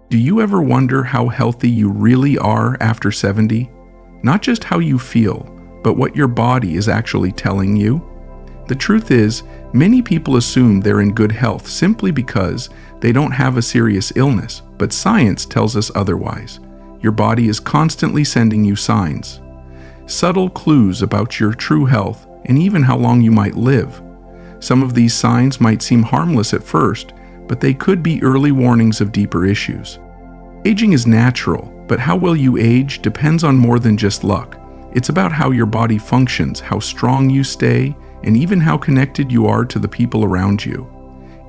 Do you ever wonder how healthy you really are after 70? Not just how you feel, but what your body is actually telling you? The truth is, many people assume they're in good health simply because they don't have a serious illness, but science tells us otherwise. Your body is constantly sending you signs, subtle clues about your true health and even how long you might live. Some of these signs might seem harmless at first, but they could be early warnings of deeper issues. Aging is natural, but how well you age depends on more than just luck. It's about how your body functions, how strong you stay, and even how connected you are to the people around you.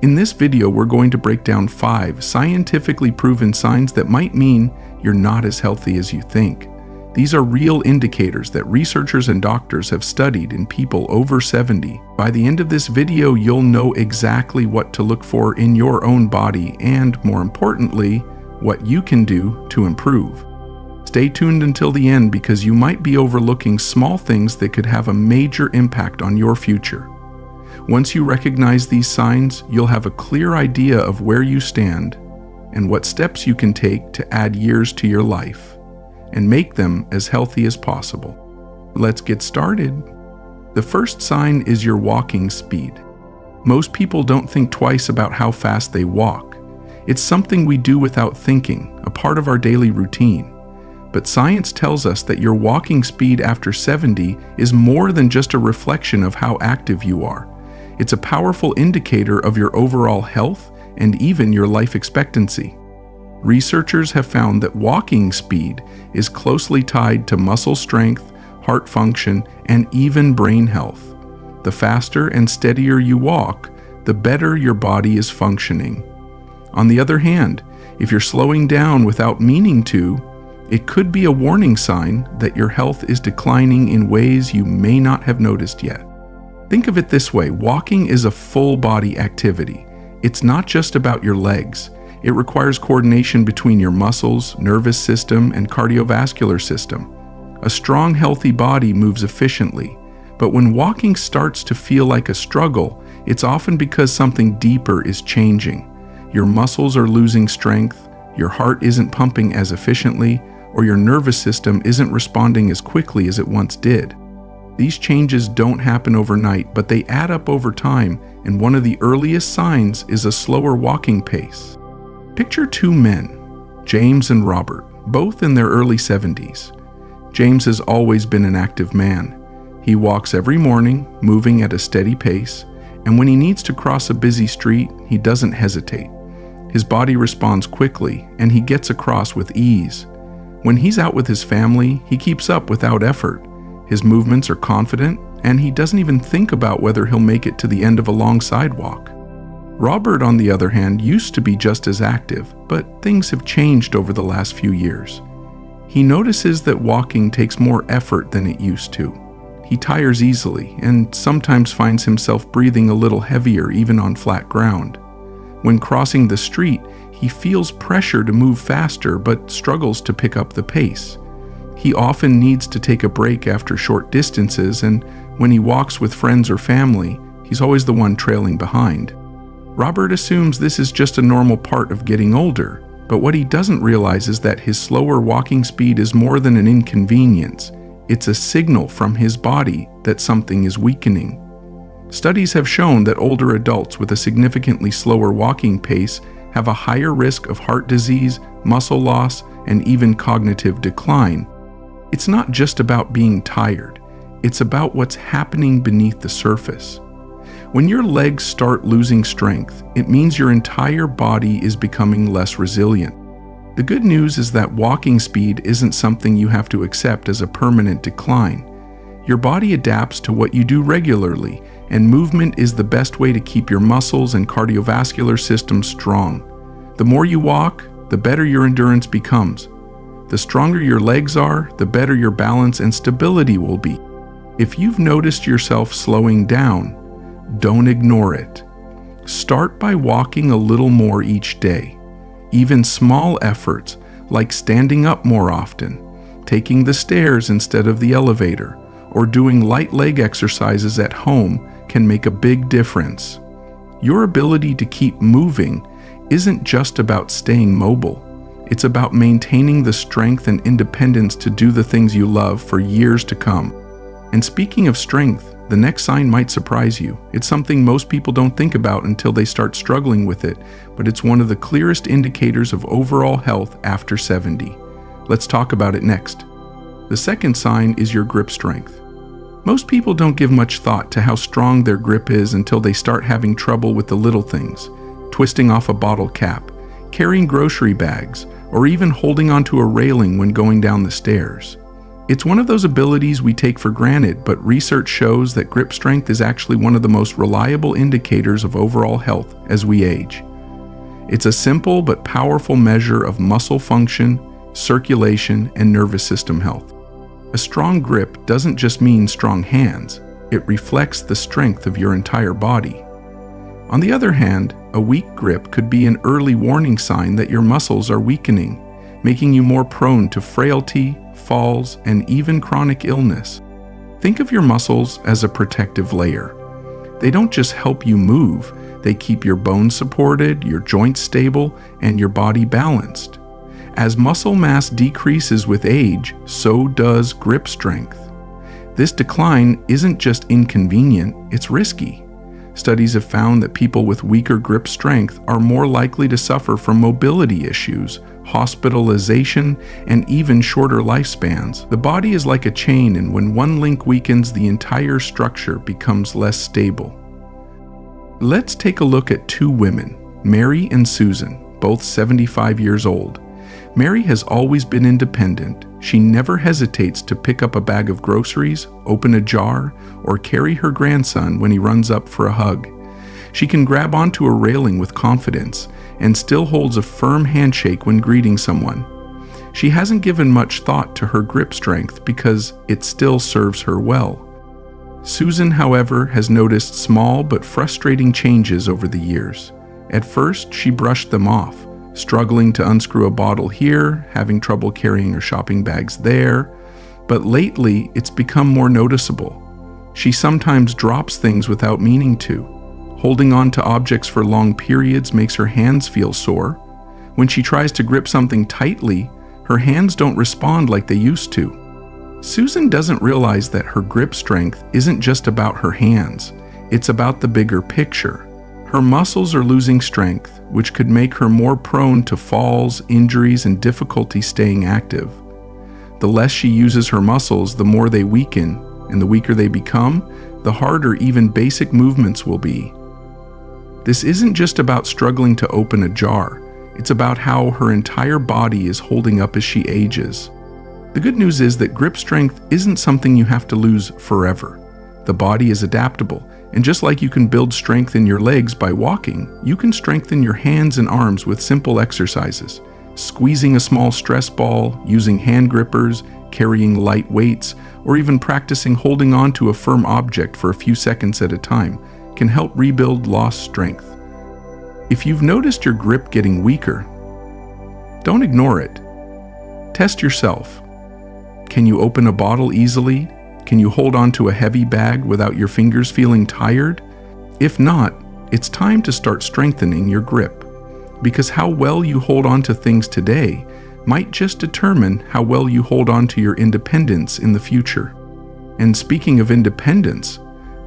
In this video, we're going to break down 5 scientifically proven signs that might mean you're not as healthy as you think. These are real indicators that researchers and doctors have studied in people over 70. By the end of this video, you'll know exactly what to look for in your own body and, more importantly, what you can do to improve. Stay tuned until the end because you might be overlooking small things that could have a major impact on your future. Once you recognize these signs, you'll have a clear idea of where you stand and what steps you can take to add years to your life and make them as healthy as possible. Let's get started. The first sign is your walking speed. Most people don't think twice about how fast they walk. It's something we do without thinking, a part of our daily routine. But science tells us that your walking speed after 70 is more than just a reflection of how active you are. It's a powerful indicator of your overall health and even your life expectancy. Researchers have found that walking speed is closely tied to muscle strength, heart function, and even brain health. The faster and steadier you walk, the better your body is functioning. On the other hand, if you're slowing down without meaning to, it could be a warning sign that your health is declining in ways you may not have noticed yet. Think of it this way: walking is a full body activity. It's not just about your legs. It requires coordination between your muscles, nervous system, and cardiovascular system. A strong, healthy body moves efficiently, but when walking starts to feel like a struggle, it's often because something deeper is changing. Your muscles are losing strength, your heart isn't pumping as efficiently, or your nervous system isn't responding as quickly as it once did. These changes don't happen overnight, but they add up over time, and one of the earliest signs is a slower walking pace. Picture 2 men, James and Robert, both in their early 70s. James has always been an active man. He walks every morning, moving at a steady pace, and when he needs to cross a busy street, he doesn't hesitate. His body responds quickly, and he gets across with ease. When he's out with his family, he keeps up without effort. His movements are confident, and he doesn't even think about whether he'll make it to the end of a long sidewalk. Robert, on the other hand, used to be just as active, but things have changed over the last few years. He notices that walking takes more effort than it used to. He tires easily and sometimes finds himself breathing a little heavier even on flat ground. When crossing the street, he feels pressure to move faster but struggles to pick up the pace. He often needs to take a break after short distances, and when he walks with friends or family, he's always the one trailing behind. Robert assumes this is just a normal part of getting older, but what he doesn't realize is that his slower walking speed is more than an inconvenience. It's a signal from his body that something is weakening. Studies have shown that older adults with a significantly slower walking pace have a higher risk of heart disease, muscle loss, and even cognitive decline. It's not just about being tired. It's about what's happening beneath the surface. When your legs start losing strength, it means your entire body is becoming less resilient. The good news is that walking speed isn't something you have to accept as a permanent decline. Your body adapts to what you do regularly, and movement is the best way to keep your muscles and cardiovascular system strong. The more you walk, the better your endurance becomes. The stronger your legs are, the better your balance and stability will be. If you've noticed yourself slowing down, don't ignore it. Start by walking a little more each day. Even small efforts, like standing up more often, taking the stairs instead of the elevator, or doing light leg exercises at home can make a big difference. Your ability to keep moving isn't just about staying mobile. It's about maintaining the strength and independence to do the things you love for years to come. And speaking of strength, the next sign might surprise you. It's something most people don't think about until they start struggling with it, but it's one of the clearest indicators of overall health after 70. Let's talk about it next. The second sign is your grip strength. Most people don't give much thought to how strong their grip is until they start having trouble with the little things, twisting off a bottle cap, carrying grocery bags, or even holding onto a railing when going down the stairs. It's one of those abilities we take for granted, but research shows that grip strength is actually one of the most reliable indicators of overall health as we age. It's a simple but powerful measure of muscle function, circulation, and nervous system health. A strong grip doesn't just mean strong hands, it reflects the strength of your entire body. On the other hand, a weak grip could be an early warning sign that your muscles are weakening, making you more prone to frailty, falls, and even chronic illness. Think of your muscles as a protective layer. They don't just help you move, they keep your bones supported, your joints stable, and your body balanced. As muscle mass decreases with age, so does grip strength. This decline isn't just inconvenient, it's risky. Studies have found that people with weaker grip strength are more likely to suffer from mobility issues, hospitalization, and even shorter lifespans. The body is like a chain, and when one link weakens, the entire structure becomes less stable. Let's take a look at two women, Mary and Susan, both 75 years old. Mary has always been independent. She never hesitates to pick up a bag of groceries, open a jar, or carry her grandson when he runs up for a hug. She can grab onto a railing with confidence and still holds a firm handshake when greeting someone. She hasn't given much thought to her grip strength because it still serves her well. Susan, however, has noticed small but frustrating changes over the years. At first, she brushed them off, struggling to unscrew a bottle here, having trouble carrying her shopping bags there, but lately it's become more noticeable. She sometimes drops things without meaning to. Holding on to objects for long periods makes her hands feel sore. When she tries to grip something tightly, her hands don't respond like they used to. Susan doesn't realize that her grip strength isn't just about her hands, it's about the bigger picture. Her muscles are losing strength, which could make her more prone to falls, injuries, and difficulty staying active. The less she uses her muscles, the more they weaken, and the weaker they become, the harder even basic movements will be. This isn't just about struggling to open a jar, it's about how her entire body is holding up as she ages. The good news is that grip strength isn't something you have to lose forever. The body is adaptable, and just like you can build strength in your legs by walking, you can strengthen your hands and arms with simple exercises. Squeezing a small stress ball, using hand grippers, carrying light weights, or even practicing holding on to a firm object for a few seconds at a time can help rebuild lost strength. If you've noticed your grip getting weaker, don't ignore it. Test yourself. Can you open a bottle easily? Can you hold on to a heavy bag without your fingers feeling tired? If not, it's time to start strengthening your grip, because how well you hold on to things today might just determine how well you hold on to your independence in the future. And speaking of independence,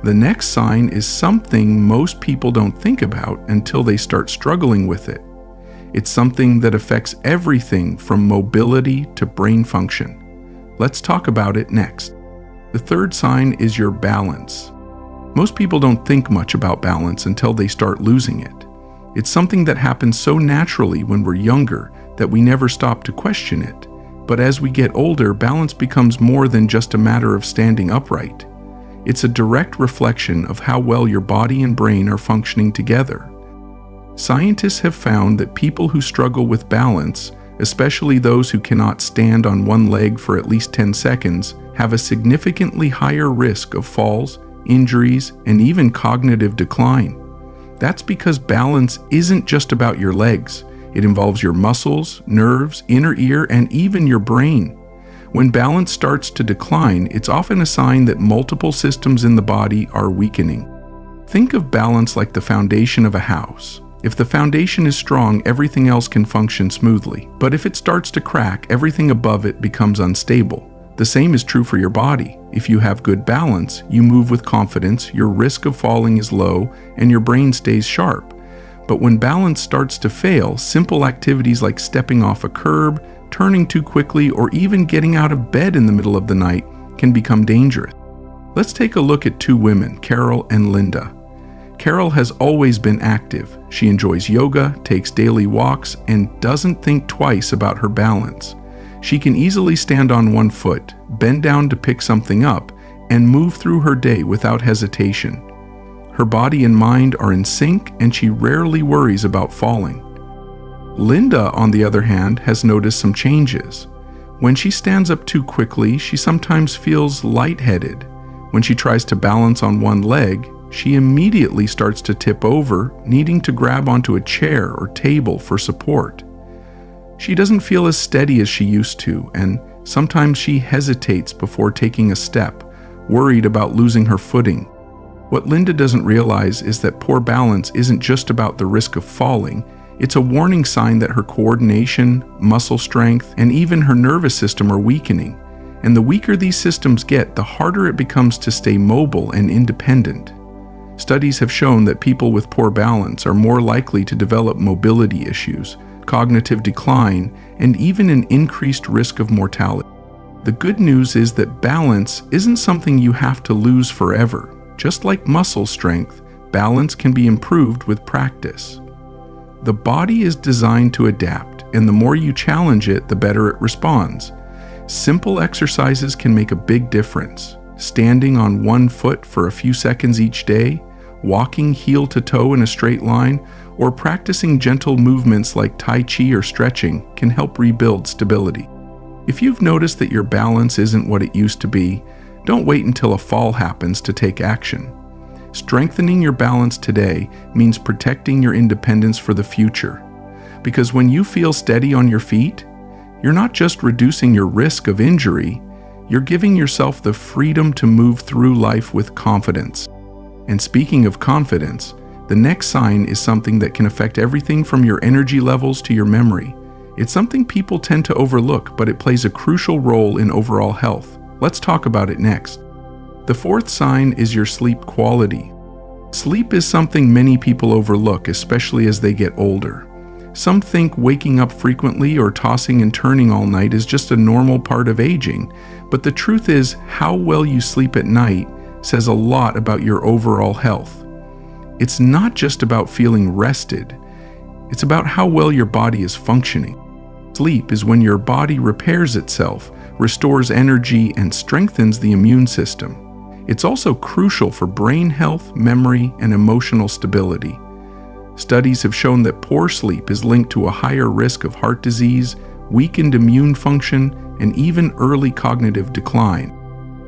the next sign is something most people don't think about until they start struggling with it. It's something that affects everything from mobility to brain function. Let's talk about it next. The third sign is your balance. Most people don't think much about balance until they start losing it. It's something that happens so naturally when we're younger that we never stop to question it. But as we get older, balance becomes more than just a matter of standing upright. It's a direct reflection of how well your body and brain are functioning together. Scientists have found that people who struggle with balance, especially those who cannot stand on one leg for at least 10 seconds, have a significantly higher risk of falls, injuries, and even cognitive decline. That's because balance isn't just about your legs. It involves your muscles, nerves, inner ear, and even your brain. When balance starts to decline, it's often a sign that multiple systems in the body are weakening. Think of balance like the foundation of a house. If the foundation is strong, everything else can function smoothly. But if it starts to crack, everything above it becomes unstable. The same is true for your body. If you have good balance, you move with confidence, your risk of falling is low, and your brain stays sharp. But when balance starts to fail, simple activities like stepping off a curb, turning too quickly, or even getting out of bed in the middle of the night can become dangerous. Let's take a look at two women, Carol and Linda. Carol has always been active. She enjoys yoga, takes daily walks, and doesn't think twice about her balance. She can easily stand on one foot, bend down to pick something up, and move through her day without hesitation. Her body and mind are in sync, and she rarely worries about falling. Linda, on the other hand, has noticed some changes. When she stands up too quickly, she sometimes feels lightheaded. When she tries to balance on one leg, she immediately starts to tip over, needing to grab onto a chair or table for support. She doesn't feel as steady as she used to, and sometimes she hesitates before taking a step, worried about losing her footing. What Linda doesn't realize is that poor balance isn't just about the risk of falling. It's a warning sign that her coordination, muscle strength, and even her nervous system are weakening. And the weaker these systems get, the harder it becomes to stay mobile and independent. Studies have shown that people with poor balance are more likely to develop mobility issues, cognitive decline, and even an increased risk of mortality. The good news is that balance isn't something you have to lose forever. Just like muscle strength, balance can be improved with practice. The body is designed to adapt, and the more you challenge it, the better it responds. Simple exercises can make a big difference. Standing on one foot for a few seconds each day, walking heel to toe in a straight line, or practicing gentle movements like Tai Chi or stretching can help rebuild stability. If you've noticed that your balance isn't what it used to be, don't wait until a fall happens to take action. Strengthening your balance today means protecting your independence for the future. Because when you feel steady on your feet, you're not just reducing your risk of injury, you're giving yourself the freedom to move through life with confidence. And speaking of confidence, the next sign is something that can affect everything from your energy levels to your memory. It's something people tend to overlook, but it plays a crucial role in overall health. Let's talk about it next. The fourth sign is your sleep quality. Sleep is something many people overlook, especially as they get older. Some think waking up frequently or tossing and turning all night is just a normal part of aging, but the truth is, how well you sleep at night says a lot about your overall health. It's not just about feeling rested, it's about how well your body is functioning. Sleep is when your body repairs itself, restores energy, and strengthens the immune system. It's also crucial for brain health, memory, and emotional stability. Studies have shown that poor sleep is linked to a higher risk of heart disease, weakened immune function, and even early cognitive decline.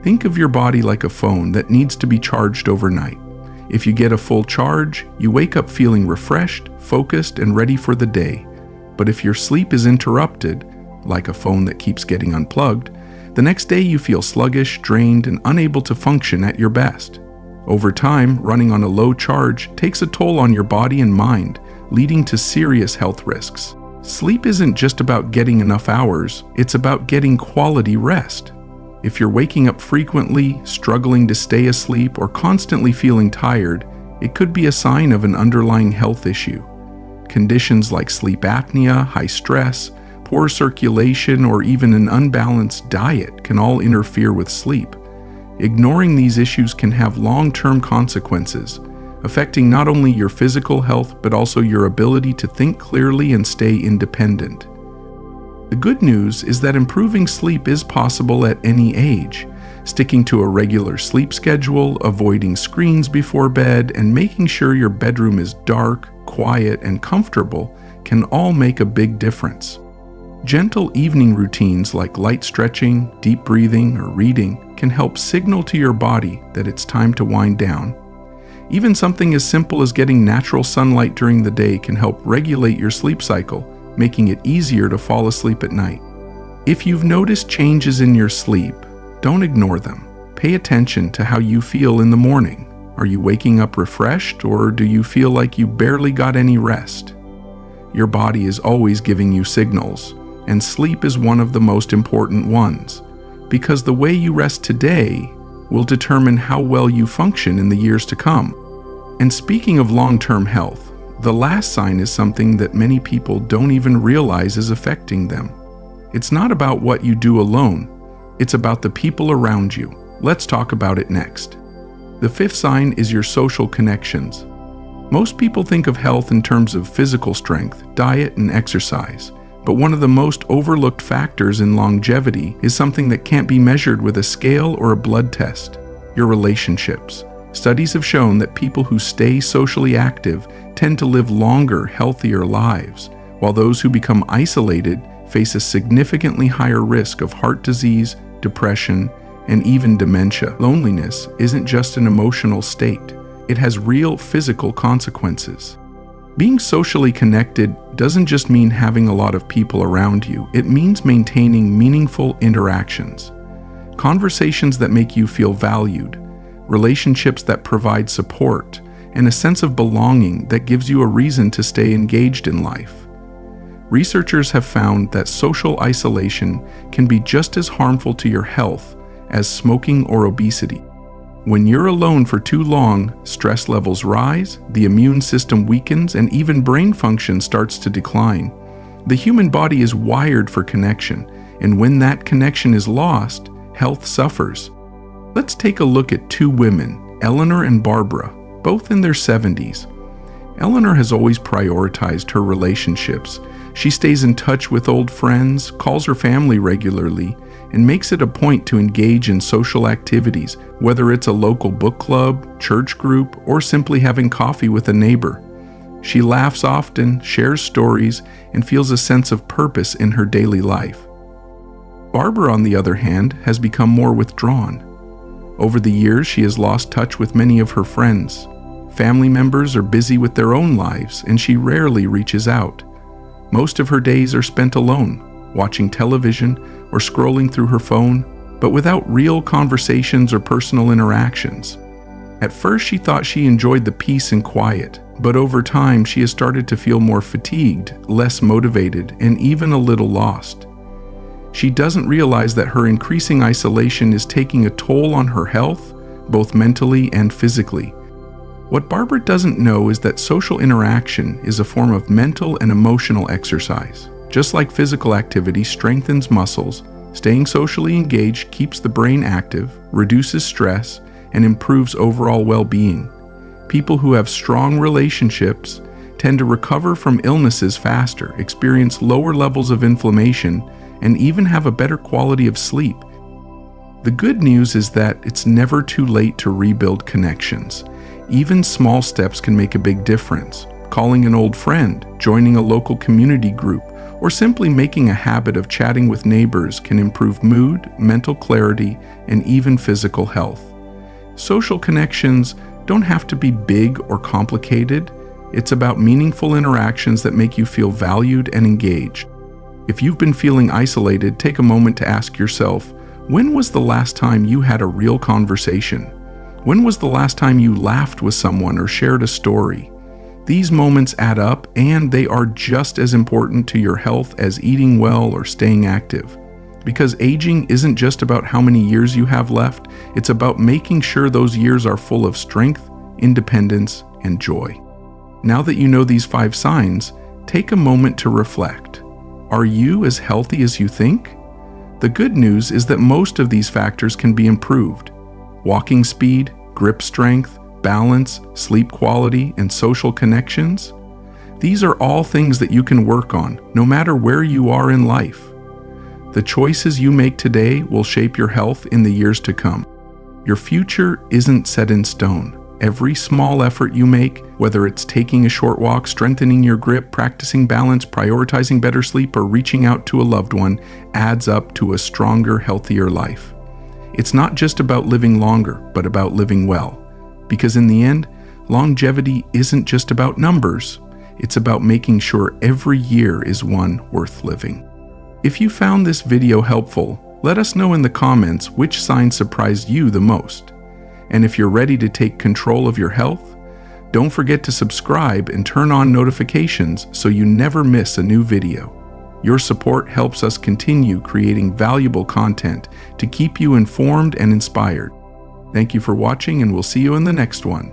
Think of your body like a phone that needs to be charged overnight. If you get a full charge, you wake up feeling refreshed, focused, and ready for the day. But if your sleep is interrupted, like a phone that keeps getting unplugged, the next day you feel sluggish, drained, and unable to function at your best. Over time, running on a low charge takes a toll on your body and mind, leading to serious health risks. Sleep isn't just about getting enough hours, it's about getting quality rest. If you're waking up frequently, struggling to stay asleep, or constantly feeling tired, it could be a sign of an underlying health issue. Conditions like sleep apnea, high stress, poor circulation, or even an unbalanced diet can all interfere with sleep. Ignoring these issues can have long-term consequences, affecting not only your physical health but also your ability to think clearly and stay independent. The good news is that improving sleep is possible at any age. Sticking to a regular sleep schedule, avoiding screens before bed, and making sure your bedroom is dark, quiet, and comfortable can all make a big difference. Gentle evening routines like light stretching, deep breathing, or reading can help signal to your body that it's time to wind down. Even something as simple as getting natural sunlight during the day can help regulate your sleep cycle, making it easier to fall asleep at night. If you've noticed changes in your sleep, don't ignore them. Pay attention to how you feel in the morning. Are you waking up refreshed, or do you feel like you barely got any rest? Your body is always giving you signals, and sleep is one of the most important ones, because the way you rest today will determine how well you function in the years to come. And speaking of long-term health, the last sign is something that many people don't even realize is affecting them. It's not about what you do alone, it's about the people around you. Let's talk about it next. The fifth sign is your social connections. Most people think of health in terms of physical strength, diet, and exercise. But one of the most overlooked factors in longevity is something that can't be measured with a scale or a blood test: your relationships. Studies have shown that people who stay socially active tend to live longer, healthier lives, while those who become isolated face a significantly higher risk of heart disease, depression, and even dementia. Loneliness isn't just an emotional state, it has real physical consequences. Being socially connected doesn't just mean having a lot of people around you, it means maintaining meaningful interactions. Conversations that make you feel valued, relationships that provide support, and a sense of belonging that gives you a reason to stay engaged in life. Researchers have found that social isolation can be just as harmful to your health as smoking or obesity. When you're alone for too long, stress levels rise, the immune system weakens, and even brain function starts to decline. The human body is wired for connection, and when that connection is lost, health suffers. Let's take a look at two women, Eleanor and Barbara, both in their 70s. Eleanor has always prioritized her relationships. She stays in touch with old friends, calls her family regularly, and makes it a point to engage in social activities, whether it's a local book club, church group, or simply having coffee with a neighbor. She laughs often, shares stories, and feels a sense of purpose in her daily life. Barbara, on the other hand, has become more withdrawn. Over the years, she has lost touch with many of her friends. Family members are busy with their own lives, and she rarely reaches out. Most of her days are spent alone, watching television or scrolling through her phone, but without real conversations or personal interactions. At first, she thought she enjoyed the peace and quiet, but over time, she has started to feel more fatigued, less motivated, and even a little lost. She doesn't realize that her increasing isolation is taking a toll on her health, both mentally and physically. What Barbara doesn't know is that social interaction is a form of mental and emotional exercise. Just like physical activity strengthens muscles, staying socially engaged keeps the brain active, reduces stress, and improves overall well-being. People who have strong relationships tend to recover from illnesses faster, experience lower levels of inflammation, and even have a better quality of sleep. The good news is that it's never too late to rebuild connections. Even small steps can make a big difference. Calling an old friend, joining a local community group, or simply making a habit of chatting with neighbors can improve mood, mental clarity, and even physical health. Social connections don't have to be big or complicated. It's about meaningful interactions that make you feel valued and engaged. If you've been feeling isolated, take a moment to ask yourself, when was the last time you had a real conversation? When was the last time you laughed with someone or shared a story? These moments add up, and they are just as important to your health as eating well or staying active. Because aging isn't just about how many years you have left, it's about making sure those years are full of strength, independence, and joy. Now that you know these 5 signs, take a moment to reflect. Are you as healthy as you think? The good news is that most of these factors can be improved. Walking speed, grip strength, balance, sleep quality, and social connections. These are all things that you can work on, no matter where you are in life. The choices you make today will shape your health in the years to come. Your future isn't set in stone. Every small effort you make, whether it's taking a short walk, strengthening your grip, practicing balance, prioritizing better sleep, or reaching out to a loved one, adds up to a stronger, healthier life. It's not just about living longer, but about living well. Because in the end, longevity isn't just about numbers. It's about making sure every year is one worth living. If you found this video helpful, let us know in the comments which sign surprised you the most. And if you're ready to take control of your health, don't forget to subscribe and turn on notifications so you never miss a new video. Your support helps us continue creating valuable content to keep you informed and inspired. Thank you for watching, and we'll see you in the next one.